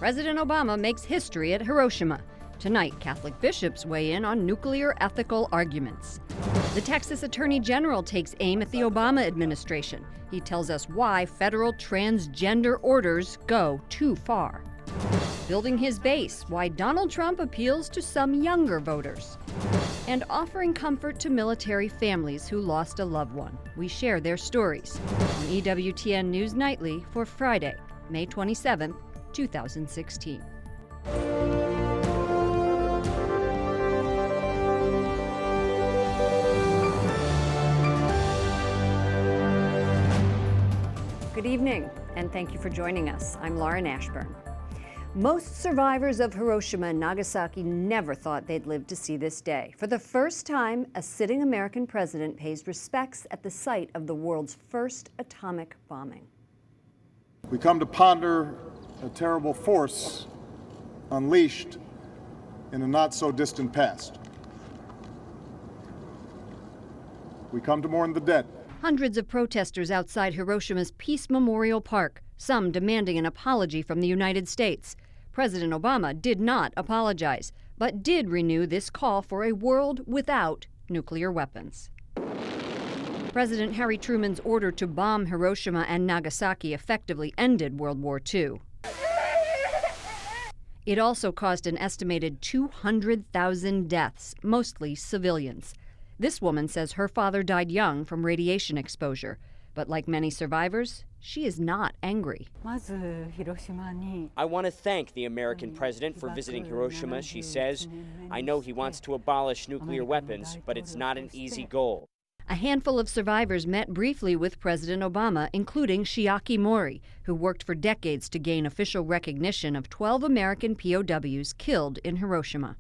President Obama makes history at Hiroshima. Tonight, Catholic bishops weigh in on nuclear ethical arguments. The Texas Attorney General takes aim at the Obama administration. He tells us why federal transgender orders go too far. Building his base, why Donald Trump appeals to some younger voters. And offering comfort to military families who lost a loved one. We share their stories on EWTN News Nightly for Friday, May 27, 2016. Good evening, and thank you for joining us. I'm Lauren Ashburn. Most survivors of Hiroshima and Nagasaki never thought they'd live to see this day. For the first time, a sitting American president pays respects at the site of the world's first atomic bombing. We come to ponder a terrible force unleashed in a not-so-distant past. We come to mourn the dead. Hundreds of protesters outside Hiroshima's Peace Memorial Park, some demanding an apology from the United States. President Obama did not apologize, but did renew this call for a world without nuclear weapons. President Harry Truman's order to bomb Hiroshima and Nagasaki effectively ended World War II. It also caused an estimated 200,000 deaths, mostly civilians. This woman says her father died young from radiation exposure, but like many survivors, she is not angry. I want to thank the American president for visiting Hiroshima, she says. I know he wants to abolish nuclear weapons, but it's not an easy goal. A handful of survivors met briefly with President Obama, including Shea Mori, who worked for decades to gain official recognition of 12 American POWs killed in Hiroshima.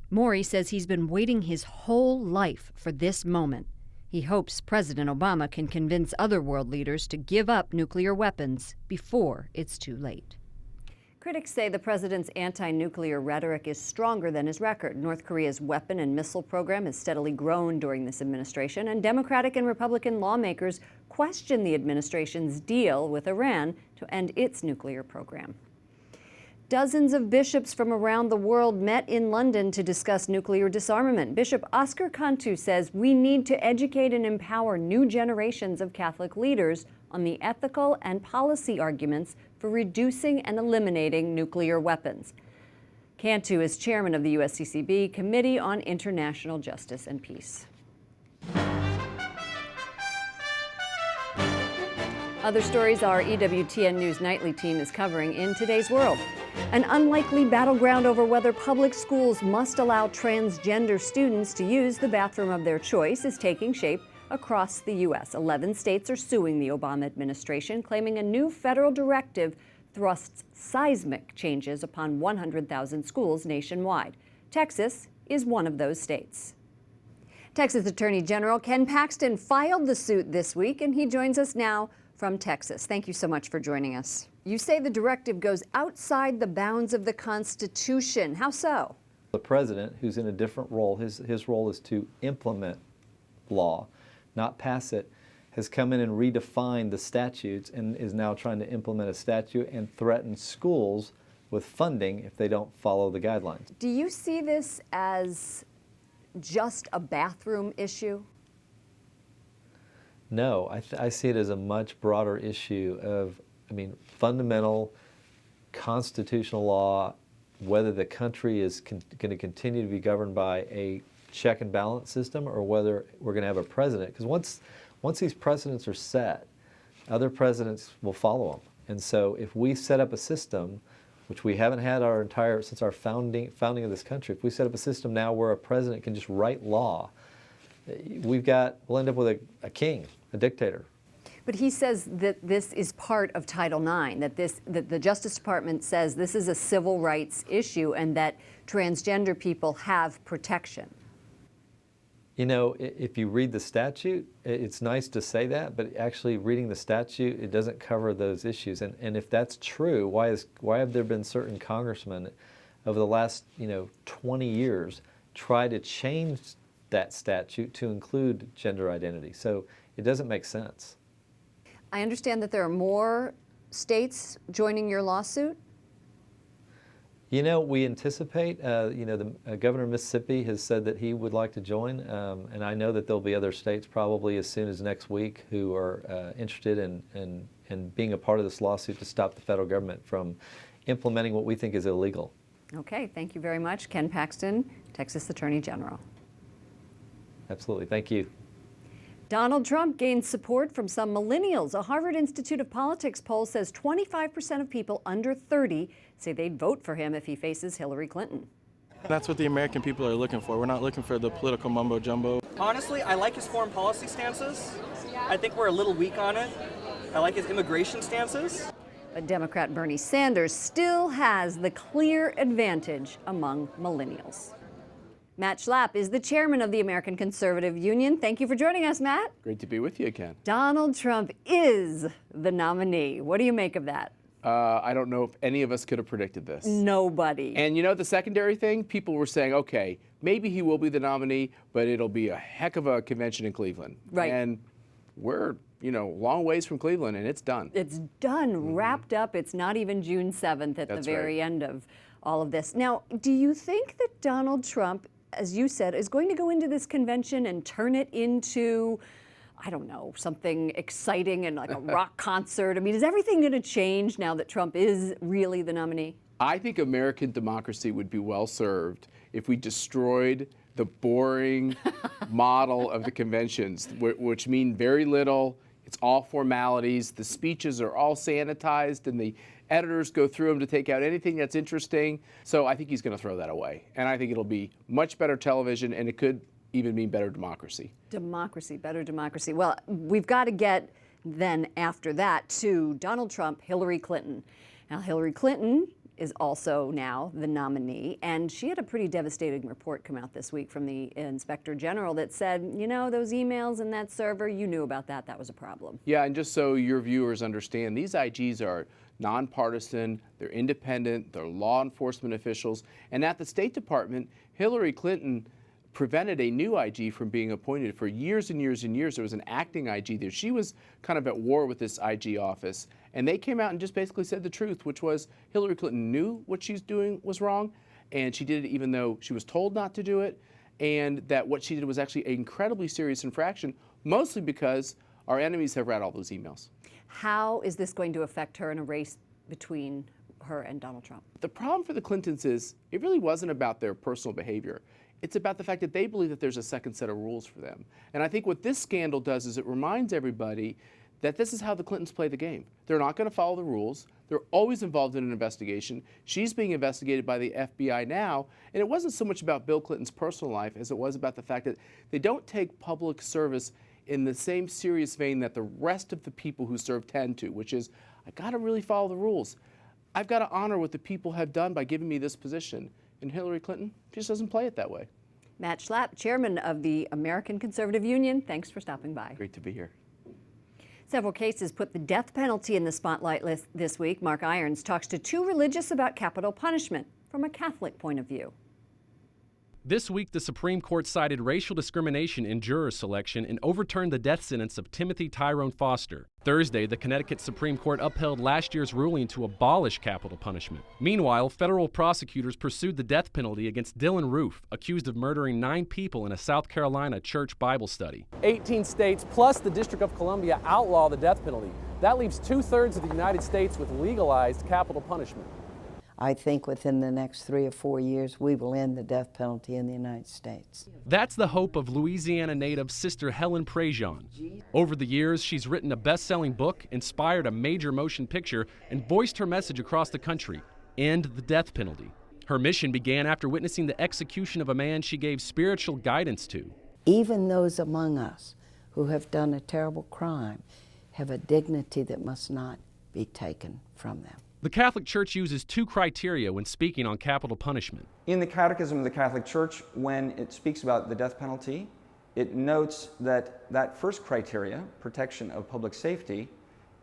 Mori says he's been waiting his whole life for this moment. He hopes President Obama can convince other world leaders to give up nuclear weapons before it's too late. Critics say the president's anti-nuclear rhetoric is stronger than his record. North Korea's weapon and missile program has steadily grown during this administration, and Democratic and Republican lawmakers question the administration's deal with Iran to end its nuclear program. Dozens of bishops from around the world met in London to discuss nuclear disarmament. Bishop Oscar Cantu says we need to educate and empower new generations of Catholic leaders on the ethical and policy arguments for reducing and eliminating nuclear weapons. Cantu is chairman of the USCCB Committee on International Justice and Peace. Other stories our EWTN News Nightly team is covering in today's world. An unlikely battleground over whether public schools must allow transgender students to use the bathroom of their choice is taking shape across the U.S. 11 states are suing the Obama administration, claiming a new federal directive thrusts seismic changes upon 100,000 schools nationwide. Texas is one of those states. Texas Attorney General Ken Paxton filed the suit this week, and he joins us now from Texas. Thank you so much for joining us. You say the directive goes outside the bounds of the Constitution. How so? The president, who's in a different role, his role is to implement law, not pass it, has come in and redefined the statutes and is now trying to implement a statute and threaten schools with funding if they don't follow the guidelines. Do you see this as just a bathroom issue? No, I see it as a much broader issue of, fundamental constitutional law, whether the country is going to continue to be governed by a check and balance system or whether we're going to have a president. Because once these precedents are set, other presidents will follow them. And so if we set up a system, which we haven't had since our founding of this country, if we set up a system now where a president can just write law, we'll end up with a king, a dictator. But he says that this is part of Title IX, that the Justice Department says this is a civil rights issue and that transgender people have protection. You know, if you read the statute, it's nice to say that, but actually reading the statute, it doesn't cover those issues. And if that's true, why have there been certain congressmen over the last 20 years try to change that statute to include gender identity? So it doesn't make sense. I understand that there are more states joining your lawsuit? You know, we anticipate, the governor of Mississippi has said that he would like to join, and I know that there'll be other states probably as soon as next week who are interested in being a part of this lawsuit to stop the federal government from implementing what we think is illegal. Okay, thank you very much. Ken Paxton, Texas Attorney General. Absolutely, thank you. Donald Trump gained support from some millennials. A Harvard Institute of Politics poll says 25% of people under 30 say they'd vote for him if he faces Hillary Clinton. That's what the American people are looking for. We're not looking for the political mumbo jumbo. Honestly, I like his foreign policy stances. I think we're a little weak on it. I like his immigration stances. But Democrat Bernie Sanders still has the clear advantage among millennials. Matt Schlapp is the chairman of the American Conservative Union. Thank you for joining us, Matt. Great to be with you again. Donald Trump is the nominee. What do you make of that? I don't know if any of us could have predicted this. Nobody. And you know, the secondary thing, people were saying, okay, maybe he will be the nominee, but it'll be a heck of a convention in Cleveland. Right. And we're, long ways from Cleveland, and it's done. It's done, wrapped up. It's not even June 7th at That's the very right. end of all of this. Now, do you think that Donald Trump, as you said, is going to go into this convention and turn it into, I don't know, something exciting and like a rock concert? I mean, is everything going to change now that Trump is really the nominee? I think American democracy would be well served if we destroyed the boring model of the conventions, which mean very little. It's all formalities. The speeches are all sanitized, and the editors go through them to take out anything that's interesting. So I think he's going to throw that away. And I think it'll be much better television, and it could even mean better democracy. Democracy, better democracy. Well, we've got to get then after that to Donald Trump, Hillary Clinton. Now, Hillary Clinton is also now the nominee, and she had a pretty devastating report come out this week from the Inspector General that said, those emails in that server, you knew about that. That was a problem. Yeah, and just so your viewers understand, these IGs are nonpartisan, they're independent, they're law enforcement officials, and at the State Department, Hillary Clinton prevented a new IG from being appointed for years and years and years. There was an acting IG there. She was kind of at war with this IG office, and they came out and just basically said the truth, which was Hillary Clinton knew what she's doing was wrong, and she did it even though she was told not to do it, and that what she did was actually an incredibly serious infraction, mostly because our enemies have read all those emails. How is this going to affect her in a race between her and Donald Trump? The problem for the Clintons is it really wasn't about their personal behavior. It's about the fact that they believe that there's a second set of rules for them. And I think what this scandal does is it reminds everybody that this is how the Clintons play the game. They're not going to follow the rules. They're always involved in an investigation. She's being investigated by the FBI now. And it wasn't so much about Bill Clinton's personal life as it was about the fact that they don't take public service in the same serious vein that the rest of the people who serve tend to, which is, I got to really follow the rules. I've got to honor what the people have done by giving me this position. And Hillary Clinton just doesn't play it that way. Matt Schlapp, chairman of the American Conservative Union, thanks for stopping by. Great to be here. Several cases put the death penalty in the spotlight this week. Mark Irons talks to two religious about capital punishment from a Catholic point of view. This week, the Supreme Court cited racial discrimination in juror selection and overturned the death sentence of Timothy Tyrone Foster. Thursday, the Connecticut Supreme Court upheld last year's ruling to abolish capital punishment. Meanwhile, federal prosecutors pursued the death penalty against Dylan Roof, accused of murdering 9 people in a South Carolina church Bible study. 18 states plus the District of Columbia outlaw the death penalty. That leaves 2/3 of the United States with legalized capital punishment. I think within the next 3 or 4 years, we will end the death penalty in the United States. That's the hope of Louisiana native Sister Helen Prejean. Over the years, she's written a best-selling book, inspired a major motion picture, and voiced her message across the country: end the death penalty. Her mission began after witnessing the execution of a man she gave spiritual guidance to. Even those among us who have done a terrible crime have a dignity that must not be taken from them. The Catholic Church uses 2 criteria when speaking on capital punishment. In the Catechism of the Catholic Church, when it speaks about the death penalty, it notes that that first criteria, protection of public safety,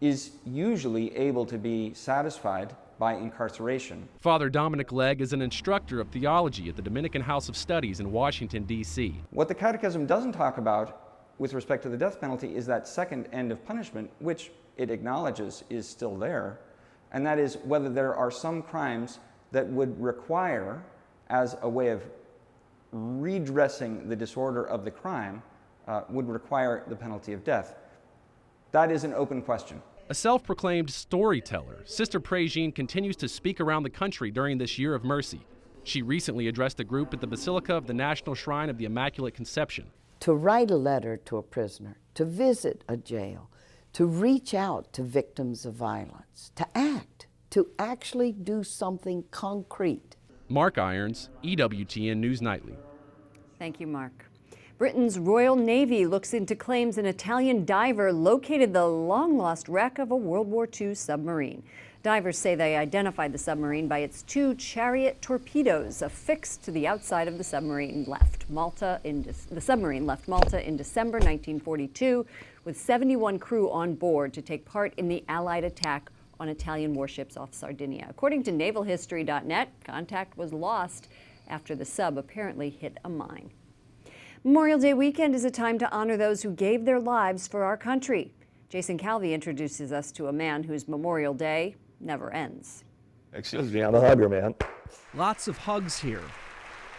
is usually able to be satisfied by incarceration. Father Dominic Legg is an instructor of theology at the Dominican House of Studies in Washington, D.C. What the Catechism doesn't talk about with respect to the death penalty is that second end of punishment, which it acknowledges is still there, and that is whether there are some crimes that would require, as a way of redressing the disorder of the crime, would require the penalty of death. That is an open question. A self-proclaimed storyteller, Sister Prae-Jean continues to speak around the country during this year of mercy. She recently addressed a group at the Basilica of the National Shrine of the Immaculate Conception. To write a letter to a prisoner, to visit a jail, to reach out to victims of violence, to act, to actually do something concrete. Mark Irons, EWTN News Nightly. Thank you, Mark. Britain's Royal Navy looks into claims an Italian diver located the long-lost wreck of a World War II submarine. Divers say they identified the submarine by its 2 Chariot torpedoes affixed to the outside of the submarine. The submarine left Malta in December 1942 with 71 crew on board to take part in the Allied attack on Italian warships off Sardinia. According to navalhistory.net, contact was lost after the sub apparently hit a mine. Memorial Day weekend is a time to honor those who gave their lives for our country. Jason Calvi introduces us to a man whose Memorial Day never ends. Excuse me, I'm a hugger, man. Lots of hugs here,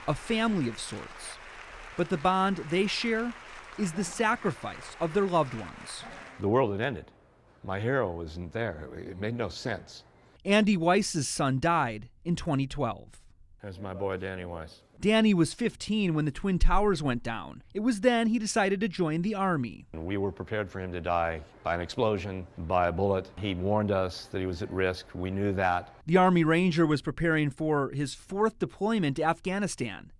a family of sorts. But the bond they share is the sacrifice of their loved ones. The world had ended. My hero wasn't there. It made no sense. Andy Weiss's son died in 2012. There's my boy, Danny Weiss. Danny was 15 when the Twin Towers went down. It was then he decided to join the Army. We were prepared for him to die by an explosion, by a bullet. He warned us that he was at risk. We knew that. The Army Ranger was preparing for his 4th deployment to Afghanistan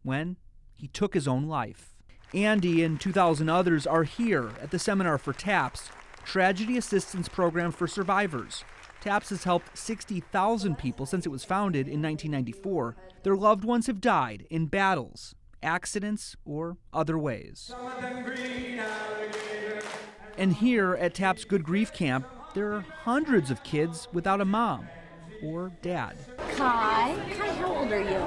when he took his own life. Andy and 2,000 others are here at the Seminar for TAPS, Tragedy Assistance Program for Survivors. TAPS has helped 60,000 people since it was founded in 1994. Their loved ones have died in battles, accidents, or other ways. And here at TAPS Good Grief Camp, there are hundreds of kids without a mom or dad. Kai, how old are you?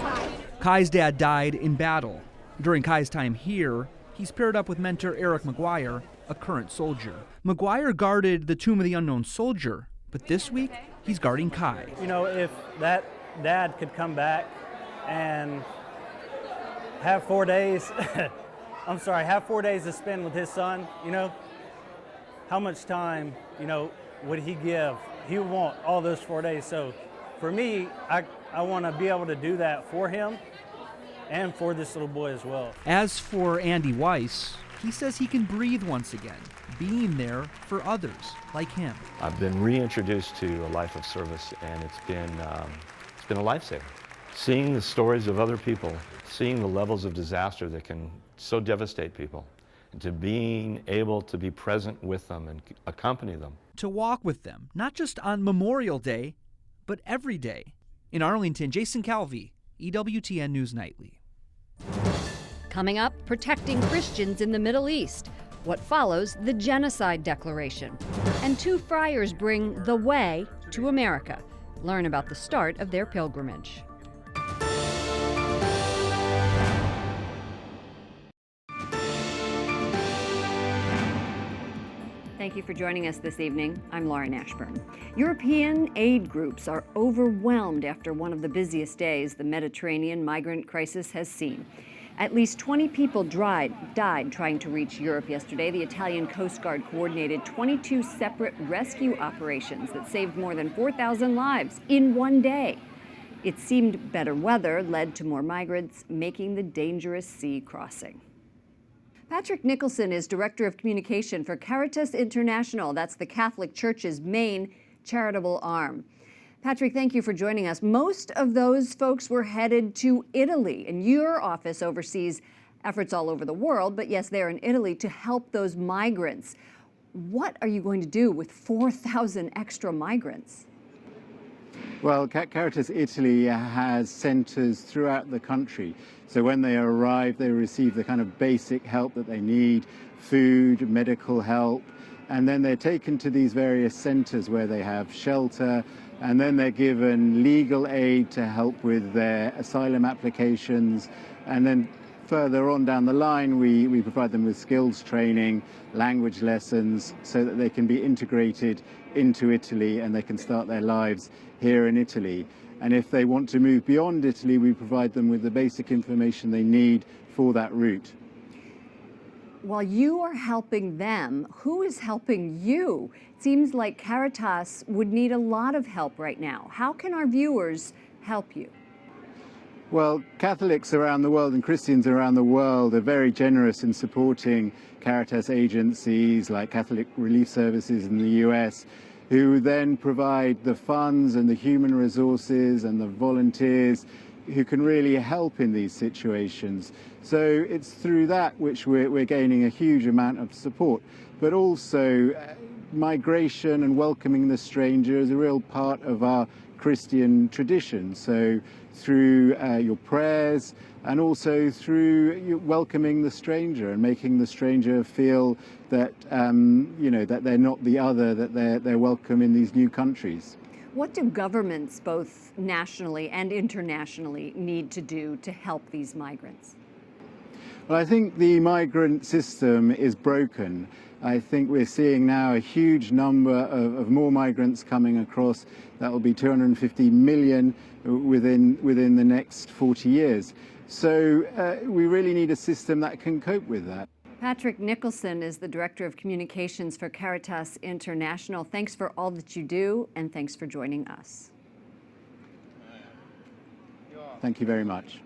5. Kai's dad died in battle. During Kai's time here, he's paired up with mentor Eric McGuire, a current soldier. McGuire guarded the Tomb of the Unknown Soldier, but this week, he's guarding Kai. You know, if that dad could come back and have 4 days, have 4 days to spend with his son, you know, how much time, you know, would he give? He would want all those 4 days. So for me, I want to be able to do that for him and for this little boy as well. As for Andy Weiss, he says he can breathe once again, being there for others like him. I've been reintroduced to a life of service, and it's been a lifesaver. Seeing the stories of other people, seeing the levels of disaster that can so devastate people, and to being able to be present with them and accompany them. To walk with them, not just on Memorial Day, but every day. In Arlington, Jason Calvi, EWTN News Nightly. Coming up, protecting Christians in the Middle East. What follows the Genocide Declaration. And 2 friars bring the way to America. Learn about the start of their pilgrimage. Thank you for joining us this evening. I'm Lauren Ashburn. European aid groups are overwhelmed after one of the busiest days the Mediterranean migrant crisis has seen. At least 20 people died trying to reach Europe yesterday. The Italian Coast Guard coordinated 22 separate rescue operations that saved more than 4,000 lives in one day. It seemed better weather led to more migrants making the dangerous sea crossing. Patrick Nicholson is Director of Communication for Caritas International. That's the Catholic Church's main charitable arm. Patrick, thank you for joining us. Most of those folks were headed to Italy, and your office oversees efforts all over the world, but yes, they're in Italy to help those migrants. What are you going to do with 4,000 extra migrants? Well, Caritas Italy has centers throughout the country. So when they arrive, they receive the kind of basic help that they need, food, medical help, and then they're taken to these various centers where they have shelter, and then they're given legal aid to help with their asylum applications. And then further on down the line, we provide them with skills training, language lessons, so that they can be integrated into Italy and they can start their lives here in Italy. And if they want to move beyond Italy, we provide them with the basic information they need for that route. While you are helping them, who is helping you? It seems like Caritas would need a lot of help right now. How can our viewers help you? Well, Catholics around the world and Christians around the world are very generous in supporting Caritas agencies like Catholic Relief Services in the US, who then provide the funds and the human resources and the volunteers who can really help in these situations. So it's through that which we're gaining a huge amount of support, but also migration and welcoming the stranger is a real part of our Christian tradition. So through your prayers and also through welcoming the stranger and making the stranger feel that that they're not the other, that they're welcome in these new countries. What do governments, both nationally and internationally, need to do to help these migrants? Well, I think the migrant system is broken. I think we're seeing now a huge number of more migrants coming across. That will be 250 million within the next 40 years. So we really need a system that can cope with that. Patrick Nicholson is the Director of Communications for Caritas International. Thanks for all that you do, and thanks for joining us. Thank you very much.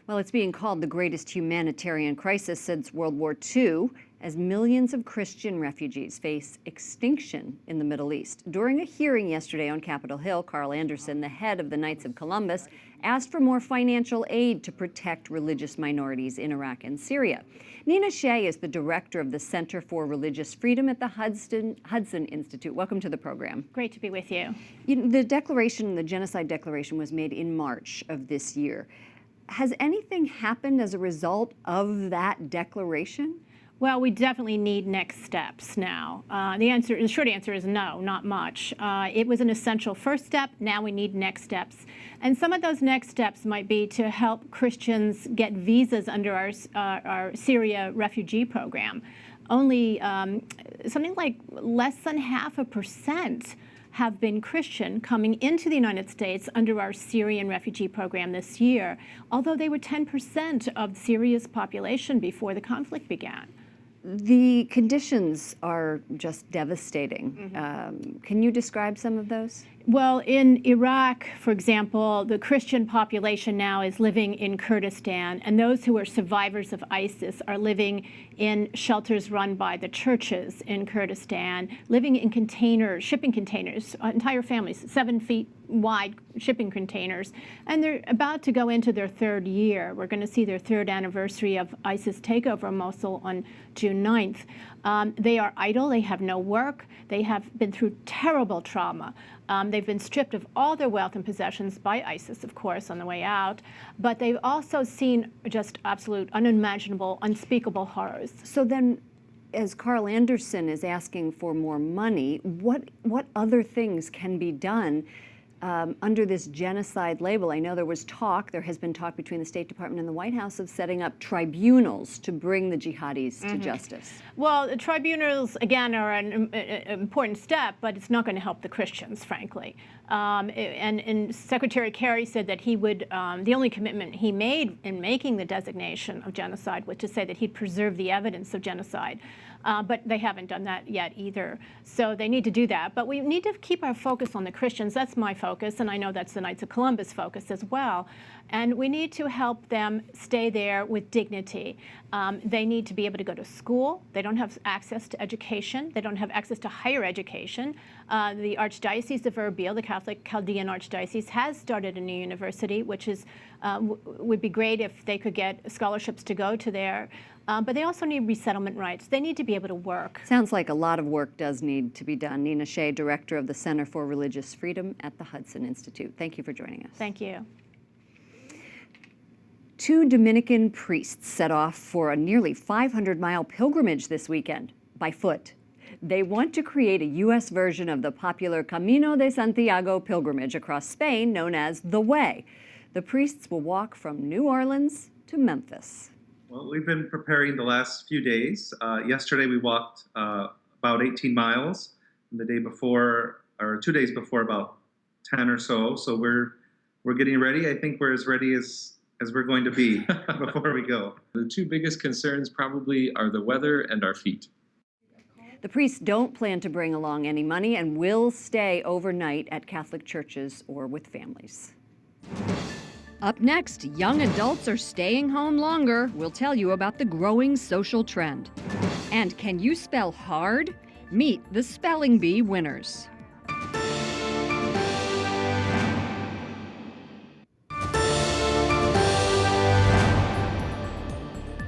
Well, it's being called the greatest humanitarian crisis since World War II, as millions of Christian refugees face extinction in the Middle East. During a hearing yesterday on Capitol Hill, Carl Anderson, the head of the Knights of Columbus, asked for more financial aid to protect religious minorities in Iraq and Syria. Nina Shea is the director of the Center for Religious Freedom at the Hudson Institute. Welcome to the program. Great to be with you. The declaration, the genocide declaration, was made in March of this year. Has anything happened as a result of that declaration? Well, we definitely need next steps now. The short answer is no, not much. It was an essential first step. Now we need next steps. And some of those next steps might be to help Christians get visas under our Syria refugee program. Only something like less than 0.5% have been Christian coming into the United States under our Syrian refugee program this year, although they were 10% of Syria's population before the conflict began. The conditions are just devastating. Can you describe some of those? Well, in Iraq, for example, the Christian population now is living in Kurdistan, and those who are survivors of ISIS are living in shelters run by the churches in Kurdistan, living in containers, shipping containers, entire families, 7 feet wide shipping containers, and they're about to go into their third year. We're going to see their third anniversary of ISIS takeover of Mosul on June 9th. They are idle, they have no work, they have been through terrible trauma. They've been stripped of all their wealth and possessions by ISIS, of course, on the way out, but they've also seen just absolute, unimaginable, unspeakable horrors. So then, as Carl Anderson is asking for more money, what other things can be done under this genocide label? I know there has been talk between the State Department and the White House of setting up tribunals to bring the jihadis to justice. Well, the tribunals, again, are an important step, but it's not going to help the Christians, frankly. And Secretary Kerry said that he would, the only commitment he made in making the designation of genocide was to say that he'd preserve the evidence of genocide. But they haven't done that yet either. So they need to do that. But we need to keep our focus on the Christians. That's my focus, and I know that's the Knights of Columbus focus as well. And we need to help them stay there with dignity. They need to be able to go to school. They don't have access to education. They don't have access to higher education. The Archdiocese of Erbil, the Catholic Chaldean Archdiocese, has started a new university, which is would be great if they could get scholarships to go to there. But they also need resettlement rights. They need to be able to work. Sounds like a lot of work does need to be done. Nina Shea, Director of the Center for Religious Freedom at the Hudson Institute. Thank you for joining us. Thank you. 2 Dominican priests set off for a nearly 500-mile pilgrimage this weekend by foot. They want to create a U.S. version of the popular Camino de Santiago pilgrimage across Spain known as The Way. The priests will walk from New Orleans to Memphis. Well, we've been preparing the last few days. Yesterday we walked about 18 miles. And the day before, or 2 days before, about 10 or so. So we're getting ready. I think we're as ready as we're going to be before we go. The two biggest concerns probably are the weather and our feet. The priests don't plan to bring along any money and will stay overnight at Catholic churches or with families. Up next, young adults are staying home longer. We'll tell you about the growing social trend. And can you spell hard? Meet the Spelling Bee winners.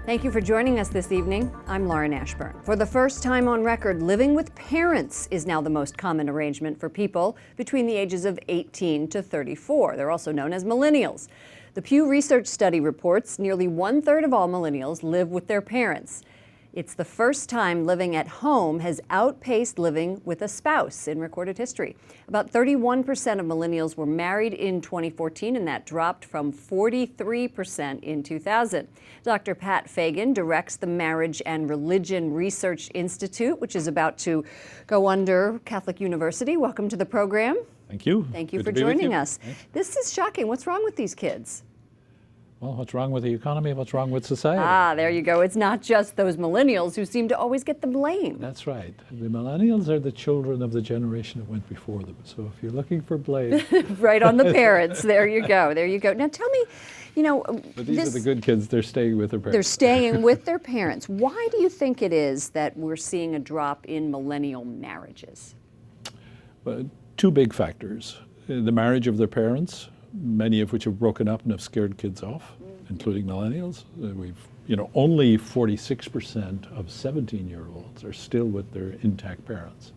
Thank you for joining us this evening. I'm Lauren Ashburn. For the first time on record, living with parents is now the most common arrangement for people between the ages of 18 to 34. They're also known as Millennials. The Pew Research study reports nearly 1/3 of all Millennials live with their parents. It's the first time living at home has outpaced living with a spouse in recorded history. About 31% of Millennials were married in 2014, and that dropped from 43% in 2000. Dr. Pat Fagan directs the Marriage and Religion Research Institute, which is about to go under Catholic University. Welcome to the program. Thank you. Thank you Good for to be with joining you. us. Thanks. This is shocking. What's wrong with these kids? Well, what's wrong with the economy? What's wrong with society? Ah, there you go. It's not just those Millennials who seem to always get the blame. That's right. The Millennials are the children of the generation that went before them. So if you're looking for blame... Right on the parents. There you go. There you go. Now tell me, But these are the good kids. They're staying with their parents. They're staying with their parents. Why do you think it is that we're seeing a drop in millennial marriages? Well, two big factors. The marriage of their parents, many of which have broken up and have scared kids off, including Millennials. Only 46% of 17-year-olds are still with their intact parents.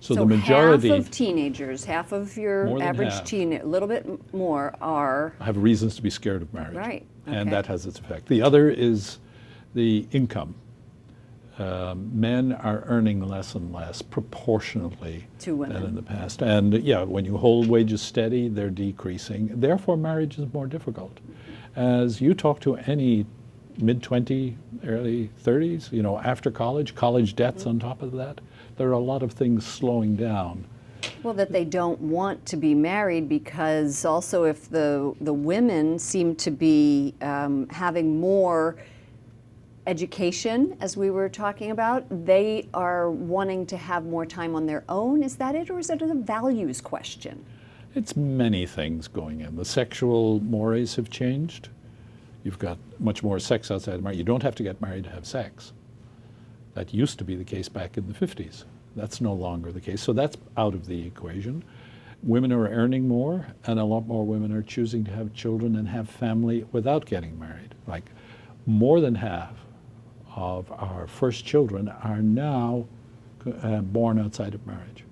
So the majority... half of teenagers, half of your average teen, a little bit more have reasons to be scared of marriage. Right. And that has its effect. The other is the income. Men are earning less and less proportionately than in the past. And when you hold wages steady, they're decreasing. Therefore, marriage is more difficult. As you talk to any mid-20, early 30s, after college debts on top of that, there are a lot of things slowing down. Well, that they don't want to be married because also if the women seem to be having more education, as we were talking about, they are wanting to have more time on their own. Is that it, or is it a values question? It's many things going in. The sexual mores have changed. You've got much more sex outside of marriage. You don't have to get married to have sex. That used to be the case back in the 50s. That's no longer the case. So that's out of the equation. Women are earning more, and a lot more women are choosing to have children and have family without getting married. Like more than half of our first children are now born outside of marriage.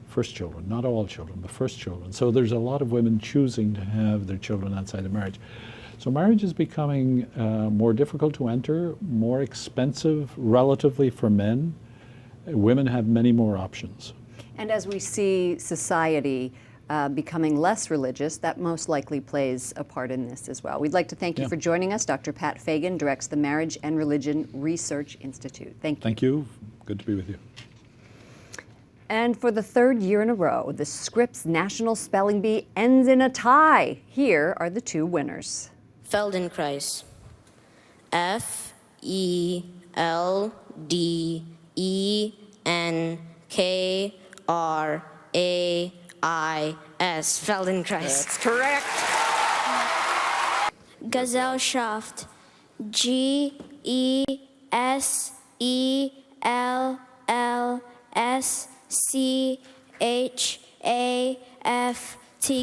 First children, not all children, but first children. So there's a lot of women choosing to have their children outside of marriage. So marriage is becoming more difficult to enter, more expensive relatively for men. Women have many more options. And as we see society becoming less religious, that most likely plays a part in this as well. We'd like to thank you for joining us. Dr. Pat Fagan directs the Marriage and Religion Research Institute. Thank you. Thank you. Good to be with you. And for the third year in a row, the Scripps National Spelling Bee ends in a tie. Here are the two winners. Feldenkrais. Feldenkrais. Feldenkrais. That's correct. Gesellschaft. GESSELLSCHAFT.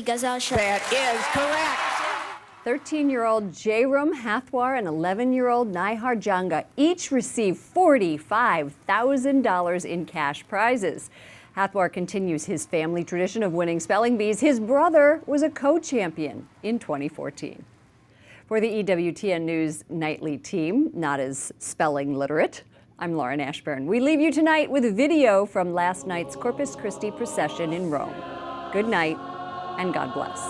Gesellschaft. That is correct. 13-year-old Jairam Hathwar and 11-year-old Nihar Janga each received $45,000 in cash prizes. Hathwar continues his family tradition of winning spelling bees. His brother was a co-champion in 2014. For the EWTN News Nightly team, not as spelling literate, I'm Lauren Ashburn. We leave you tonight with a video from last night's Corpus Christi procession in Rome. Good night, and God bless.